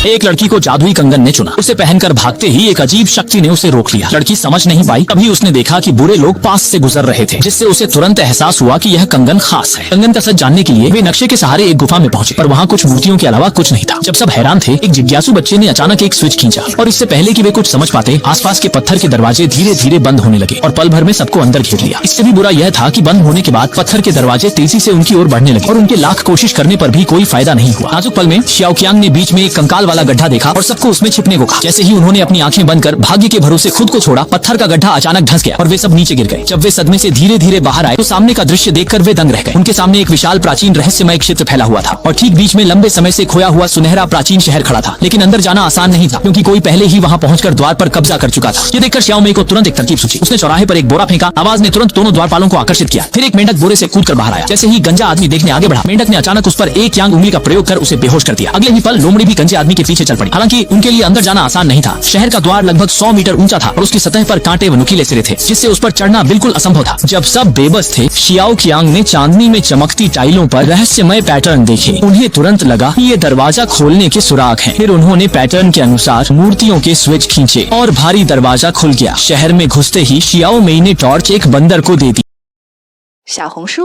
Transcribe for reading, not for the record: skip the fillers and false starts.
एक लड़की को जादुई कंगन ने चुना। उसे पहनकर भागते ही एक अजीब शक्ति ने उसे रोक लिया। लड़की समझ नहीं पाई। तभी उसने देखा कि बुरे लोग पास से गुजर रहे थे, जिससे उसे तुरंत एहसास हुआ कि यह कंगन खास है। कंगन का सच जानने के लिए वे नक्शे के सहारे एक गुफा में पहुंचे, पर वहाँ कुछ मूर्तियों के अलावा कुछ नहीं था। जब सब हैरान थे, एक जिज्ञासु बच्चे ने अचानक एक स्विच खींचा और इससे पहले कि वे कुछ समझ पाते, आसपास के पत्थर के दरवाजे धीरे धीरे बंद होने लगे और पल भर में सबको अंदर घेर लिया। इससे भी बुरा यह था कि बंद होने के बाद पत्थर के दरवाजे तेजी से उनकी ओर बढ़ने लगे और उनके लाख कोशिश करने पर भी कोई फायदा नहीं हुआ। नाजुक पल में शियाओकियांग ने बीच में एक कंकाल वाला गड्ढा देखा और सबको उसमें छिपने को कहा। जैसे ही उन्होंने अपनी आंखें बंद कर भाग्य के भरोसे खुद को छोड़ा, पत्थर का गड्ढा अचानक धंस गया और वे सब नीचे गिर गए। जब वे सदमे से धीरे धीरे बाहर आए तो सामने का दृश्य देखकर वे दंग रह गए। उनके सामने एक विशाल प्राचीन रहस्यमय क्षेत्र फैला हुआ था और ठीक बीच में लंबे समय से खोया हुआ सुनहरा प्राचीन शहर खड़ा था। लेकिन अंदर जाना आसान नहीं था, क्योंकि कोई पहले ही वहाँ पहुंचकर द्वार पर कब्जा कर चुका था। ये देखकर श्याओ मेई को तुरंत एक तरकीब सूझी। उसने चौराहे पर एक बोरा फेंका। आवाज ने तुरंत दोनों द्वारपालों को आकर्षित किया। फिर एक मेंढक बोरे से कूदकर बाहर आया। जैसे ही गंजा आदमी देखने आगे बढ़ा, मेंढक ने अचानक उस पर एक यांग उंगली का प्रयोग कर उसे बेहोश कर दिया। अगले ही पल लोमड़ी भी गंजे आदमी के पीछे चल पड़ी। हालांकि उनके लिए अंदर जाना आसान नहीं था। शहर का द्वार लगभग 100 मीटर ऊंचा था और उसकी सतह पर कांटे व नुकीले सिरे थे, जिससे उस पर चढ़ना बिल्कुल असंभव था। जब सब बेबस थे, शियाओकियांग ने चांदनी में चमकती टाइलों पर रहस्यमय पैटर्न देखे। उन्हें तुरंत लगा कि ये दरवाजा खोलने के सुराग हैं। फिर उन्होंने पैटर्न के अनुसार मूर्तियों के स्विच खींचे और भारी दरवाजा खुल गया। शहर में घुसते ही शियाओ मेई ने टॉर्च एक बंदर को दे दी। 小红书